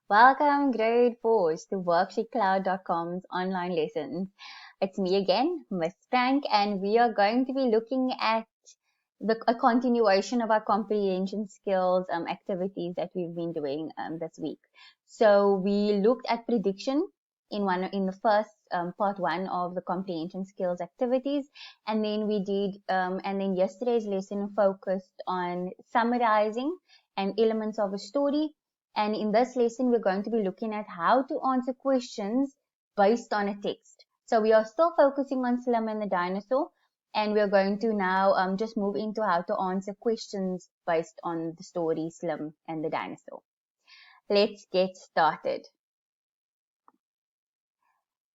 Welcome, grade 4s, to WorksheetCloud.com's online lessons. It's me again, Miss Frank, and we are going to be looking at a continuation of our comprehension skills activities that we've been doing this week. So we looked at prediction in the first part one of the comprehension skills activities, and then yesterday's lesson focused on summarizing and elements of a story. And in this lesson, we're going to be looking at how to answer questions based on a text. So we are still focusing on Slim and the dinosaur, and we're going to now just move into how to answer questions based on the story Slim and the dinosaur. Let's get started.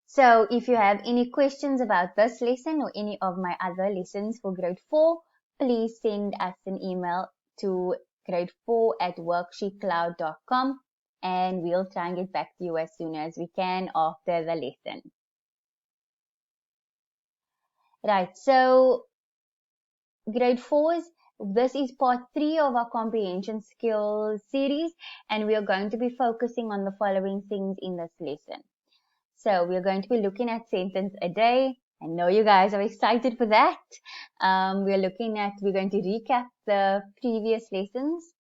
So if you have any questions about this lesson or any of my other lessons for grade 4, please send us an email to grade4@worksheetcloud.com, and we'll try and get back to you as soon as we can after the lesson. Right, so grade 4s, this is part 3 of our comprehension skills series, and we are going to be focusing on the following things in this lesson. So we're going to be looking at sentence a day. I know you guys are excited for that. We're going to recap the previous lessons.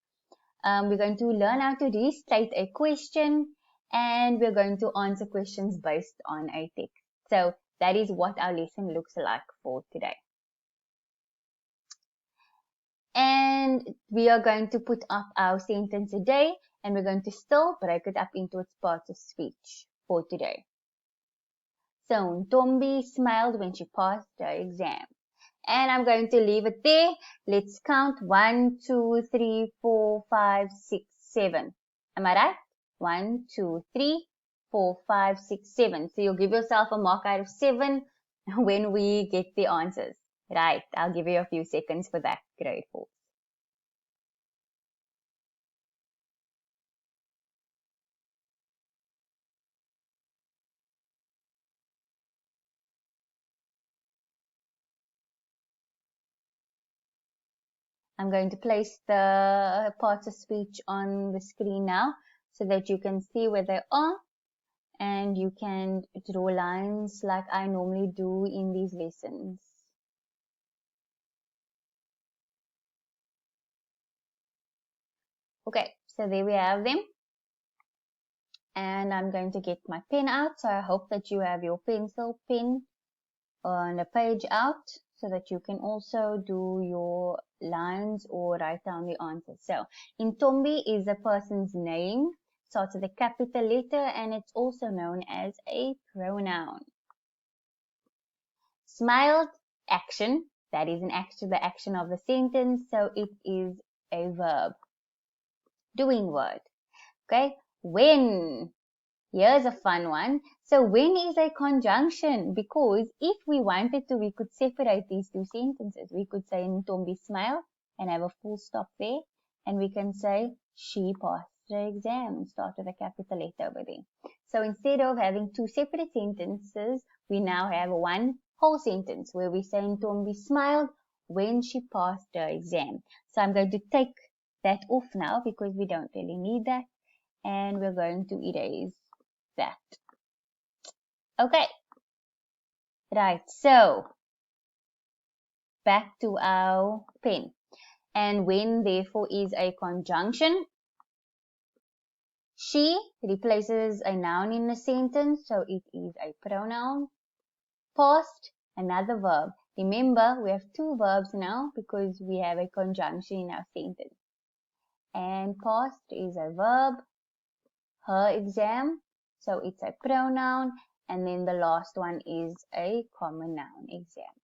We're going to learn how to restate a question, and we're going to answer questions based on a text. So that is what our lesson looks like for today. And we are going to put up our sentence a day, and we're going to still break it up into its parts of speech for today. So Ntombi smiled when she passed her exam. And I'm going to leave it there. Let's count 1, 2, 3, 4, 5, 6, 7. Am I right? 1, 2, 3, 4, 5, 6, 7. So you'll give yourself a mark out of 7 when we get the answers. Right. I'll give you a few seconds for that, grade 4. I'm going to place the parts of speech on the screen now so that you can see where they are, and you can draw lines like I normally do in these lessons. Okay, so there we have them. And I'm going to get my pen out. So I hope that you have your pencil, pen on the page out so that you can also do your lines or write down the answers. So Ntombi is a person's name, starts with a capital letter, and it's also known as a pronoun. Smiled, action, that is an action, the action of the sentence, so it is a verb. Doing word. Okay, when. Here's a fun one. So when is a conjunction? Because if we wanted to, we could separate these two sentences. We could say Ntombi smiled and have a full stop there. And we can say she passed the exam and start with a capital letter over there. So instead of having two separate sentences, we now have one whole sentence where we say Ntombi smiled when she passed her exam. So I'm going to take that off now because we don't really need that. And we're going to erase that. Okay. Right. So back to our pen. And when therefore is a conjunction, she replaces a noun in a sentence, so it is a pronoun. Past, another verb. Remember, we have two verbs now because we have a conjunction in our sentence. And past is a verb. Her exam, so it's a pronoun. And then the last one is a common noun, exam.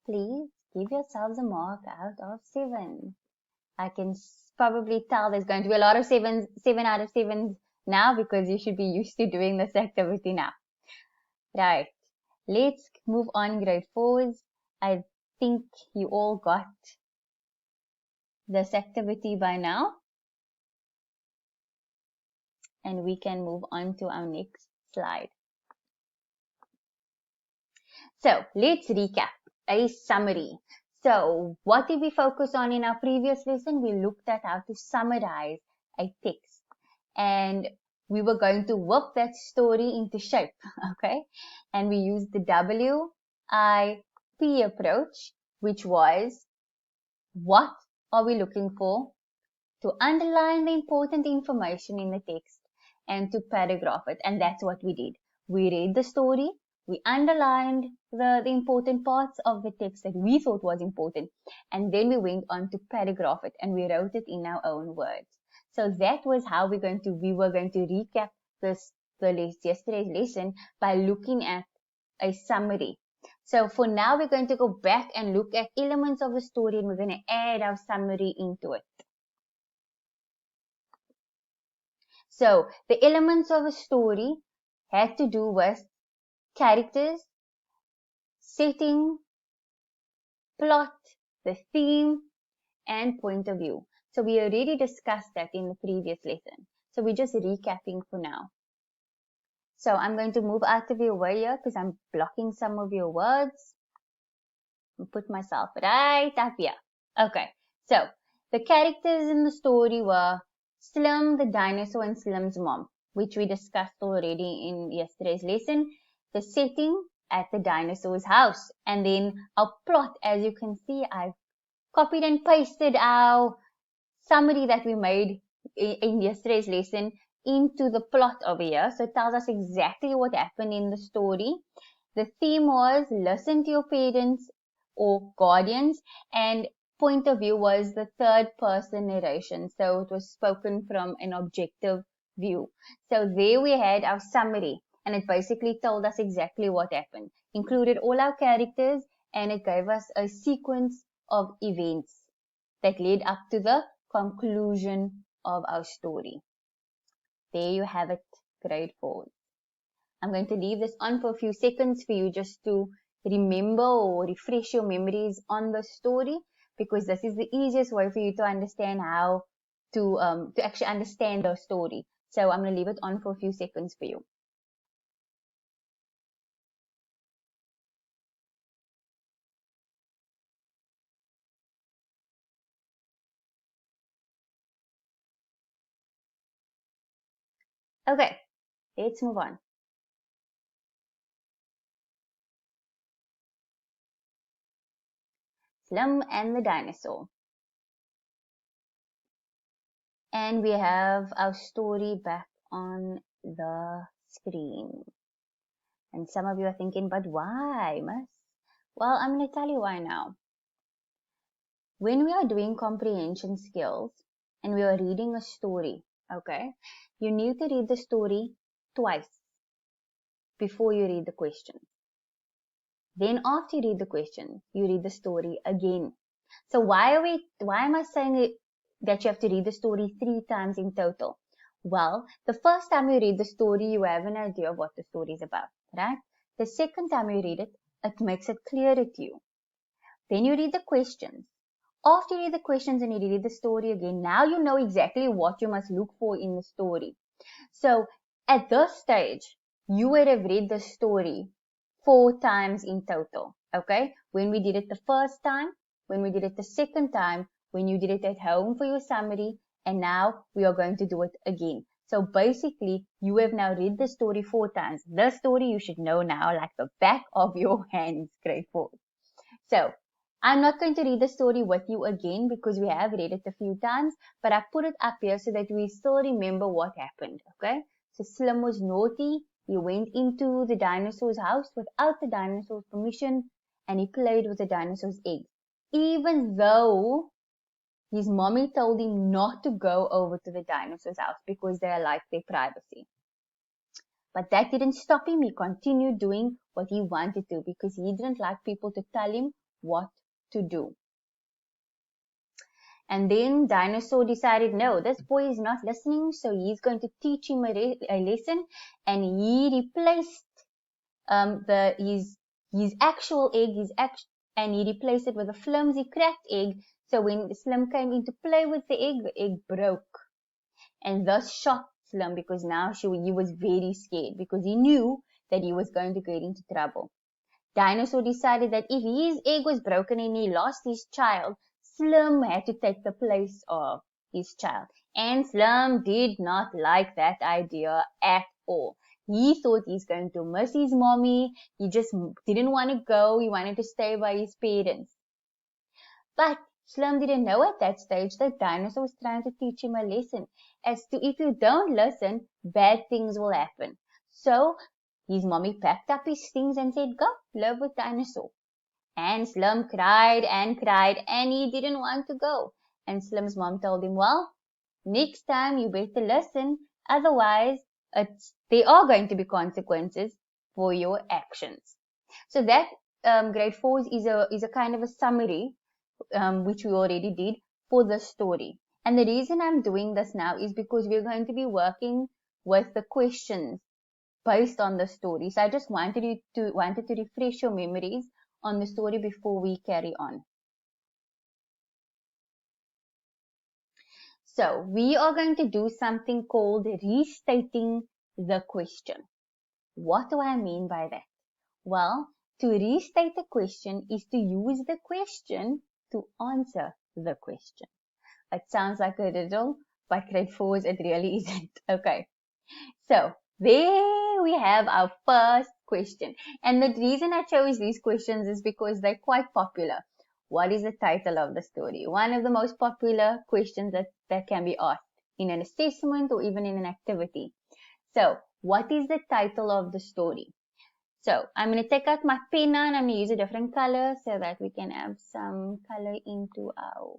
Please give yourselves a mark out of 7. I can probably tell there's going to be a lot of 7 out of 7s now because you should be used to doing this activity now. Right. Let's move on, grade 4s. I think you all got this activity by now. And we can move on to our next slide. So let's recap. A summary. So what did we focus on in our previous lesson? We looked at how to summarize a text. And we were going to whip that story into shape, okay? And we used the WIP approach, which was, what are we looking for? To underline the important information in the text and to paragraph it. And that's what we did. We read the story, we underlined the important parts of the text that we thought was important, and then we went on to paragraph it and we wrote it in our own words. So that was how we were going to recap yesterday's lesson by looking at a summary. So for now, we're going to go back and look at elements of the story, and we're going to add our summary into it. So the elements of a story had to do with characters, setting, plot, the theme, and point of view. So we already discussed that in the previous lesson. So we're just recapping for now. So I'm going to move out of your way here because I'm blocking some of your words. And put myself right up here. Okay, so the characters in the story were Slim the dinosaur and Slim's mom, which we discussed already in yesterday's lesson. The setting at the dinosaur's house, and then our plot. As you can see, I've copied and pasted our summary that we made in yesterday's lesson into the plot over here. So it tells us exactly what happened in the story. The theme was listen to your parents or guardians, and point of view was the third person narration. So it was spoken from an objective view. So there we had our summary, and it basically told us exactly what happened, included all our characters, and it gave us a sequence of events that led up to the conclusion of our story. There you have it, grade 4. I'm going to leave this on for a few seconds for you just to remember or refresh your memories on the story, because this is the easiest way for you to understand how to actually understand the story. So I'm going to leave it on for a few seconds for you. Okay, let's move on. Slim and the dinosaur. And we have our story back on the screen. And some of you are thinking, but why, miss? Well, I'm going to tell you why now. When we are doing comprehension skills and we are reading a story, okay, you need to read the story twice before you read the question. Then after you read the question, you read the story again. So why am I saying that you have to read the story 3 times in total? Well, the first time you read the story, you have an idea of what the story is about, right? The second time you read it, it makes it clearer to you. Then you read the questions. After you read the questions and you read the story again, now you know exactly what you must look for in the story. So at this stage, you would have read the story 4 times in total, okay? When we did it the first time, when we did it the second time, when you did it at home for your summary, and now we are going to do it again. So basically, you have now read the story 4 times. The story you should know now like the back of your hands, grade 4. So I'm not going to read the story with you again because we have read it a few times, but I put it up here so that we still remember what happened, okay? So Slim was naughty. He went into the dinosaur's house without the dinosaur's permission, and he played with the dinosaur's egg, even though his mommy told him not to go over to the dinosaur's house because they like their privacy. But that didn't stop him. He continued doing what he wanted to because he didn't like people to tell him what to do. And then Dinosaur decided, no, this boy is not listening, so he's going to teach him a lesson, and he replaced his actual egg, and he replaced it with a flimsy cracked egg. So when Slim came in to play with the egg broke, and thus shocked Slim because now he was very scared because he knew that he was going to get into trouble. Dinosaur decided that if his egg was broken and he lost his child, Slim had to take the place of his child. And Slum did not like that idea at all. He thought he's going to miss his mommy. He just didn't want to go. He wanted to stay by his parents. But Slum didn't know at that stage that Dinosaur was trying to teach him a lesson as to if you don't listen, bad things will happen. So his mommy packed up his things and said, go, live with Dinosaur. And Slum cried and he didn't want to go. And Slum's mom told him, well, next time you better listen, otherwise there are going to be consequences for your actions. So that grade 4 is a kind of a summary, which we already did for the story. And the reason I'm doing this now is because we're going to be working with the questions based on the story. So I just wanted to refresh your memories on the story before we carry on. So we are going to do something called restating the question. What do I mean by that? Well, to restate the question is to use the question to answer the question. It sounds like a riddle, but grade 4s it really isn't. Okay. So there we have our first question. And the reason I chose these questions is because they're quite popular. What is the title of the story? One of the most popular questions that can be asked in an assessment or even in an activity. So what is the title of the story? So I'm going to take out my pen now and I'm going to use a different color so that we can have some color into our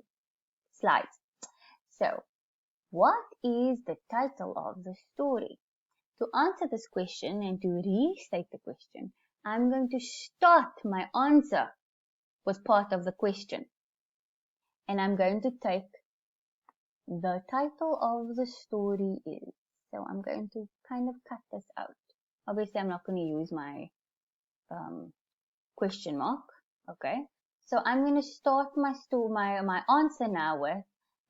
slides. So what is the title of the story? To answer this question and to restate the question, I'm going to start my answer with part of the question. And I'm going to take the title of the story is. So I'm going to kind of cut this out. Obviously, I'm not going to use my question mark. Okay. So I'm going to start my answer now with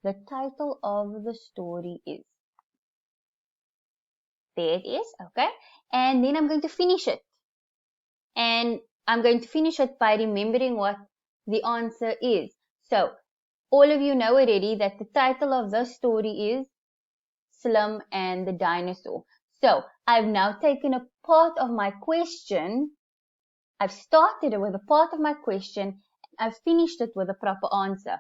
the title of the story is. There it is. Okay. And then I'm going to finish it. And I'm going to finish it by remembering what the answer is. So all of you know already that the title of the story is Slum and the Dinosaur. So I've now taken a part of my question. I've started it with a part of my question. I've finished it with a proper answer.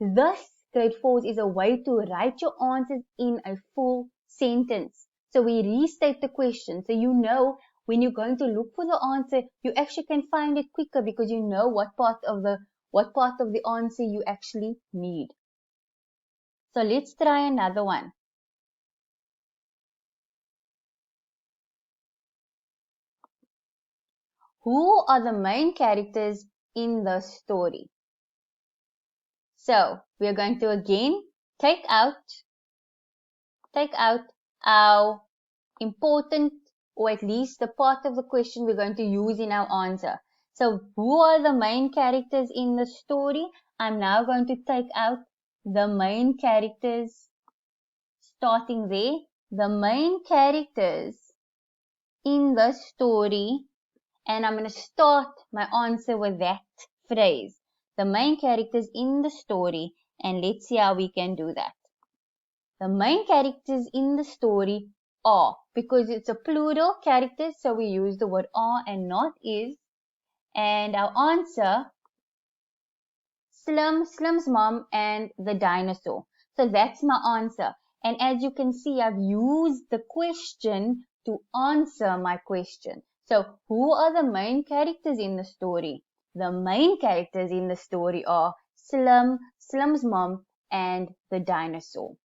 Thus, grade 4 is a way to write your answers in a full sentence. So we restate the question. So you know when you're going to look for the answer, you actually can find it quicker because you know what part of the answer you actually need. So let's try another one. Who are the main characters in the story? So we're going to again take out our important, or at least the part of the question we're going to use in our answer. So who are the main characters in the story? I'm now going to take out the main characters, starting there. The main characters in the story, and I'm going to start my answer with that phrase. The main characters in the story, and let's see how we can do that. The main characters in the story are, because it's a plural characters, so we use the word are and not is. And our answer, Slum's mom and the dinosaur. So that's my answer. And as you can see, I've used the question to answer my question. So who are the main characters in the story? The main characters in the story are Slum's mom, and the dinosaur.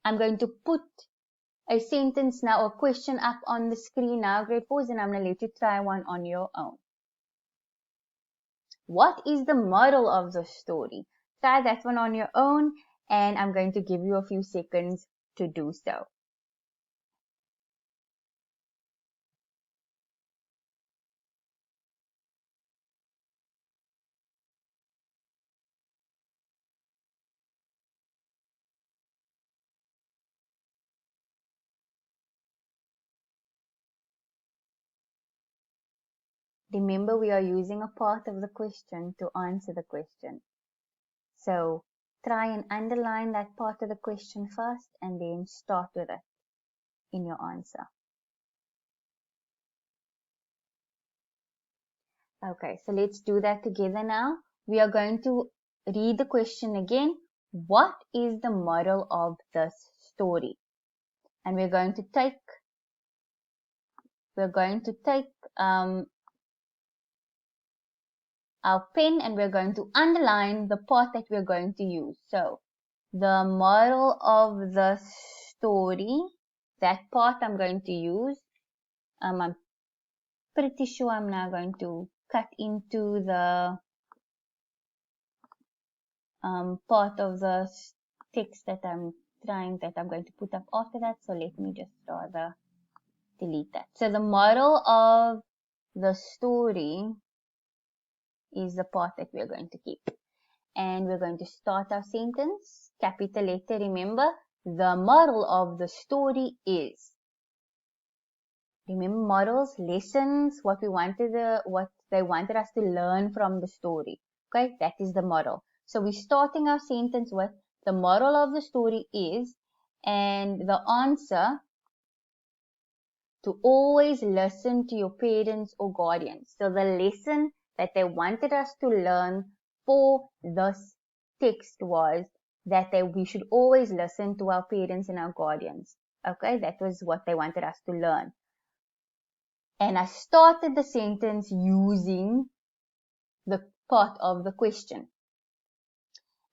I'm going to put a sentence now, or question up on the screen now, grade 4s, and I'm going to let you try one on your own. What is the moral of the story? Try that one on your own, and I'm going to give you a few seconds to do so. Remember, we are using a part of the question to answer the question. So try and underline that part of the question first and then start with it in your answer. Okay, so let's do that together now. We are going to read the question again. What is the moral of this story? And we're going to take our pen and we're going to underline the part that we're going to use. So the moral of the story, that part I'm going to use. I'm pretty sure I'm now going to cut into the part of the text that I'm going to put up after that. So let me just rather delete that. So the moral of the story is the part that we're going to keep. And we're going to start our sentence. Capital letter, remember, the moral of the story is. Remember morals, lessons, what they wanted us to learn from the story. Okay, that is the moral. So we're starting our sentence with the moral of the story is, and the answer to always listen to your parents or guardians. So the lesson that they wanted us to learn for this text was that we should always listen to our parents and our guardians. Okay, that was what they wanted us to learn. And I started the sentence using the part of the question.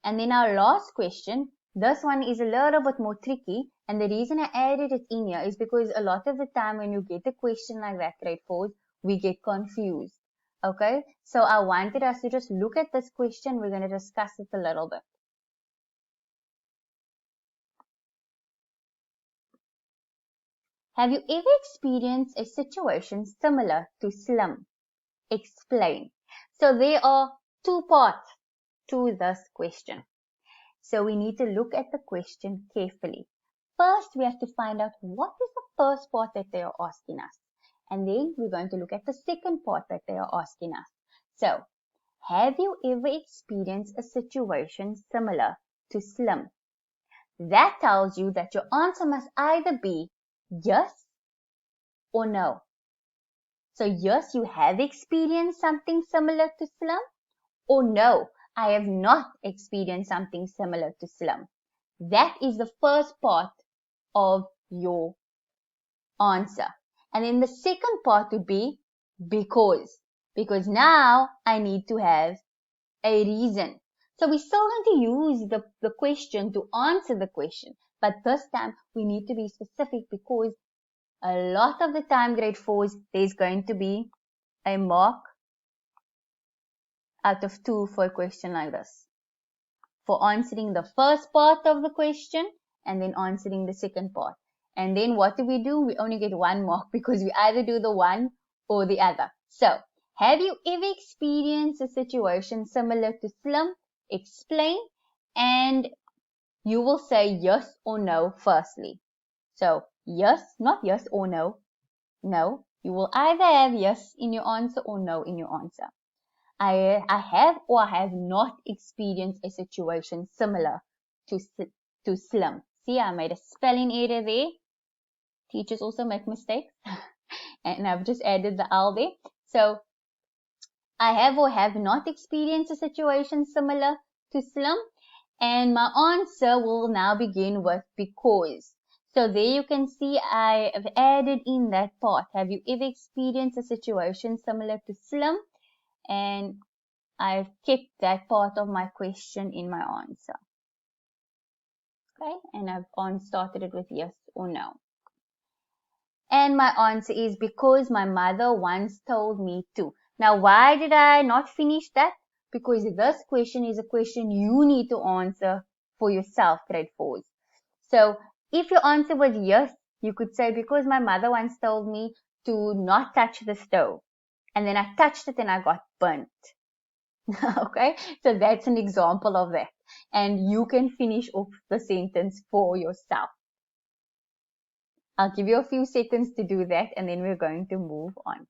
And then our last question, this one is a little bit more tricky. And the reason I added it in here is because a lot of the time when you get a question like that, grade 4, we get confused. Okay, so I wanted us to just look at this question. We're going to discuss it a little bit. Have you ever experienced a situation similar to slum? Explain. So there are two parts to this question. So we need to look at the question carefully. First, we have to find out what is the first part that they are asking us. And then we're going to look at the second part that they are asking us. So, have you ever experienced a situation similar to slum? That tells you that your answer must either be yes or no. So yes, you have experienced something similar to slum, or no, I have not experienced something similar to slum. That is the first part of your answer. And then the second part would be because. Because now I need to have a reason. So we're still going to use the question to answer the question. But this time we need to be specific because a lot of the time, grade 4s, there's going to be a mark out of 2 for a question like this. For answering the first part of the question and then answering the second part. And then what do? We only get 1 mark because we either do the one or the other. So, have you ever experienced a situation similar to slum? Explain, and you will say yes or no firstly. So, yes, not yes or no. No, you will either have yes in your answer or no in your answer. I have or I have not experienced a situation similar to slum. See, I made a spelling error there. Teachers also make mistakes. And I've just added the L there. So, I have or have not experienced a situation similar to slum. And my answer will now begin with because. So there you can see I have added in that part. Have you ever experienced a situation similar to slum? And I've kept that part of my question in my answer. Okay, and I've started it with yes or no. And my answer is because my mother once told me to. Now, why did I not finish that? Because this question is a question you need to answer for yourself, grade 4s. So, if your answer was yes, you could say, because my mother once told me to not touch the stove. And then I touched it and I got burnt. Okay, so that's an example of that. And you can finish off the sentence for yourself. I'll give you a few seconds to do that and then we're going to move on.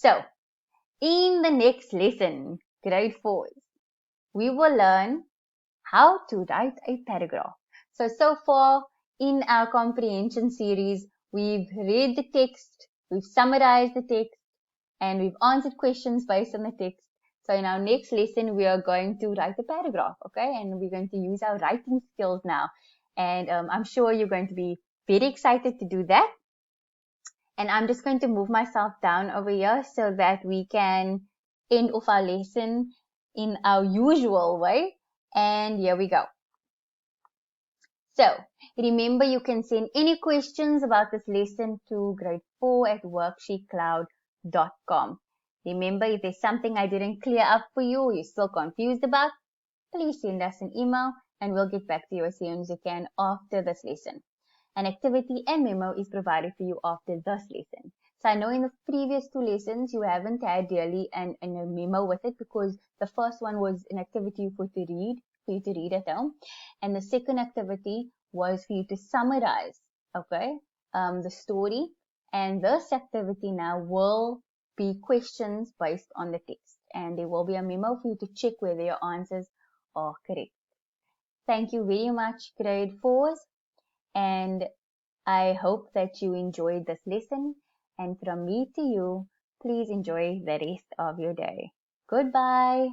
So, in the next lesson, grade 4, we will learn how to write a paragraph. So far in our comprehension series, we've read the text, we've summarized the text, and we've answered questions based on the text. So in our next lesson, we are going to write a paragraph, okay? And we're going to use our writing skills now. And I'm sure you're going to be very excited to do that. And I'm just going to move myself down over here so that we can end off our lesson in our usual way. And here we go. So remember, you can send any questions about this lesson to grade 4 at WorksheetCloud.com. Remember, if there's something I didn't clear up for you or you're still confused about, please send us an email and we'll get back to you as soon as we can after this lesson. An activity and memo is provided for you after this lesson. So I know in the previous 2 lessons you haven't had really a memo with it because the first one was an activity for you to read at home, and the second activity was for you to summarize, okay, the story. And this activity now will be questions based on the text, and there will be a memo for you to check whether your answers are correct. Thank you very much, grade 4s. And I hope that you enjoyed this lesson. And from me to you, please enjoy the rest of your day. Goodbye.